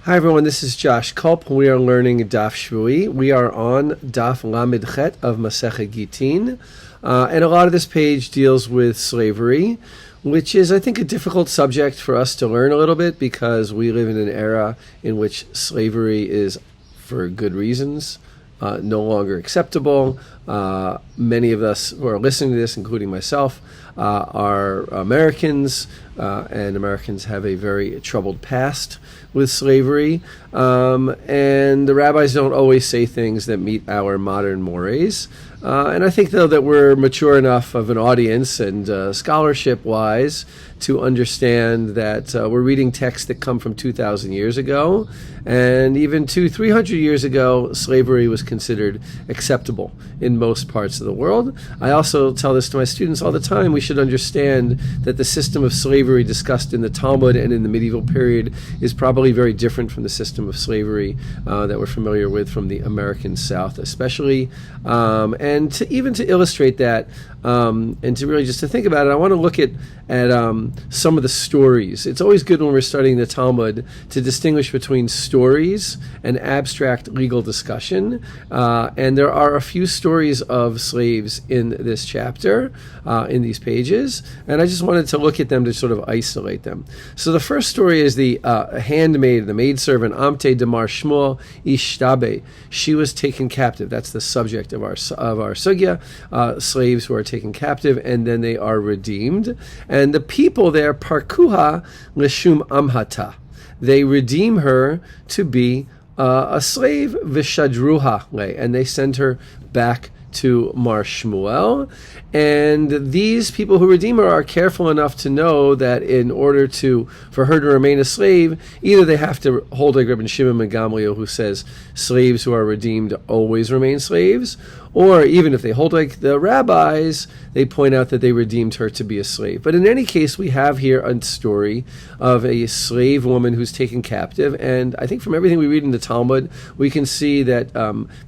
Hi everyone, this is Josh Kulp. We are learning Daf Shvui. We are on Daf Lamed Chet of Masechet Gitin. And a lot of this page deals with slavery, which is, I think, a difficult subject for us to learn a little bit because we live in an era in which slavery is, for good reasons, no longer acceptable. Many of us who are listening to this, including myself, are Americans, and Americans have a very troubled past with slavery. And the rabbis don't always say things that meet our modern mores. And I think, though, that we're mature enough of an audience and scholarship-wise to understand that we're reading texts that come from 2,000 years ago. And even 300 years ago, slavery was considered acceptable in most parts of the world. I also tell this to my students all the time. We should understand that the system of slavery discussed in the Talmud and in the medieval period is probably very different from the system of slavery that we're familiar with from the American South, especially. And to illustrate that, and to really just to think about it, I want to look at some of the stories. It's always good when we're studying the Talmud to distinguish between stories and abstract legal discussion. And there are a few stories of slaves in this chapter, in these pages, and I just wanted to look at them to sort of isolate them. So the first story is the handmaid, the maidservant, Amte Damar Shmuel Ishtabe. She was taken captive. That's the subject of our sugya. Slaves who are taken captive, and then they are redeemed. And the people there, Parkuha Leshum Amhata. They redeem her to be a slave, Vishadruha, and they send her back to Mar Shmuel. And these people who redeem her are careful enough to know that in order for her to remain a slave, either they have to hold like Rabbi Shimon ben Gamliel, who says slaves who are redeemed always remain slaves, or even if they hold like the rabbis, they point out that they redeemed her to be a slave. But in any case, we have here a story of a slave woman who's taken captive, and I think from everything we read in the Talmud, we can see that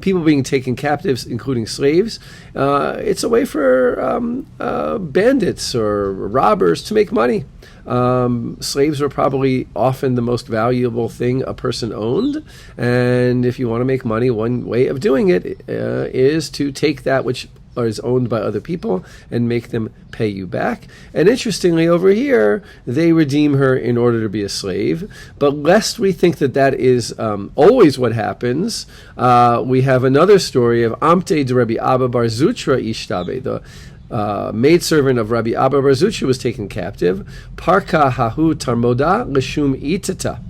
people being taken captives, including slaves, it's a way for bandits or robbers to make money. Slaves were probably often the most valuable thing a person owned, and if you want to make money, one way of doing it is to take that which is owned by other people and make them pay you back. And interestingly, over here, they redeem her in order to be a slave. But lest we think that is always what happens, we have another story of Amte de Rabbi Abba bar Zutra Ishtabe, the maidservant of Rabbi Abba bar Zutra was taken captive. Parka hahu tarmoda leshum itata.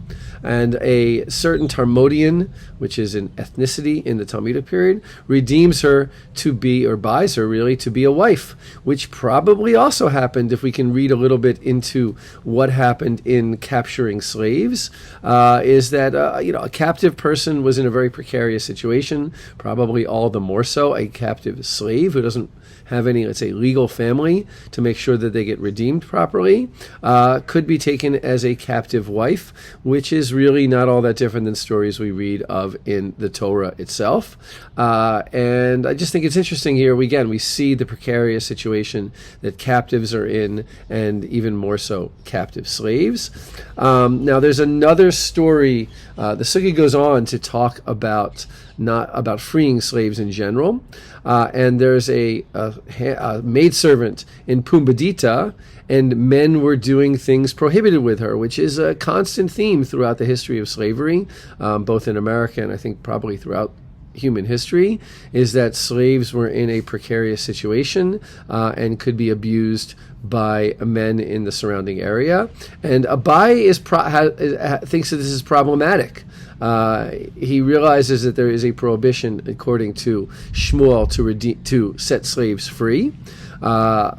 And a certain Tarmodian, which is an ethnicity in the Talmudic period, redeems her to be, or buys her really, to be a wife, which probably also happened, if we can read a little bit into what happened in capturing slaves, is that a captive person was in a very precarious situation, probably all the more so a captive slave who doesn't have any, let's say, legal family to make sure that they get redeemed properly, could be taken as a captive wife, which is really not all that different than stories we read of in the Torah itself. And I just think it's interesting here. We see the precarious situation that captives are in, and even more so captive slaves. Now, there's another story. The Sugya goes on to talk about not about freeing slaves in general. And there's a maidservant in Pumbedita, and men were doing things prohibited with her, which is a constant theme throughout the history of slavery, both in America and I think probably throughout human history, is that slaves were in a precarious situation and could be abused by men in the surrounding area. And Abai thinks that this is problematic. He realizes that there is a prohibition, according to Shmuel, to set slaves free. But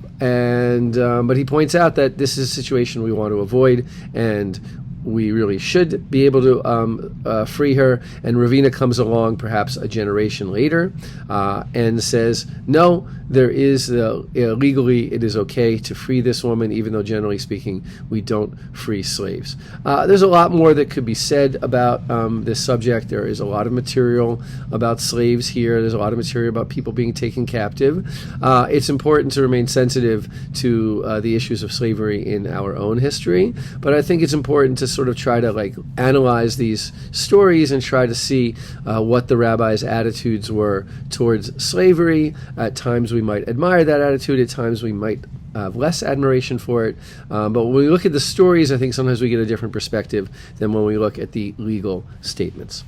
he points out that this is a situation we want to avoid, and we really should be able to free her. And Ravina comes along perhaps a generation later and says, no, there is legally it is okay to free this woman, even though generally speaking we don't free slaves. There's a lot more that could be said about this subject. There is a lot of material about slaves here. There's a lot of material about people being taken captive. It's important to remain sensitive to the issues of slavery in our own history, but I think it's important to sort of try to like analyze these stories and try to see what the rabbis' attitudes were towards slavery. At times we might admire that attitude, at times we might have less admiration for it. But when we look at the stories, I think sometimes we get a different perspective than when we look at the legal statements.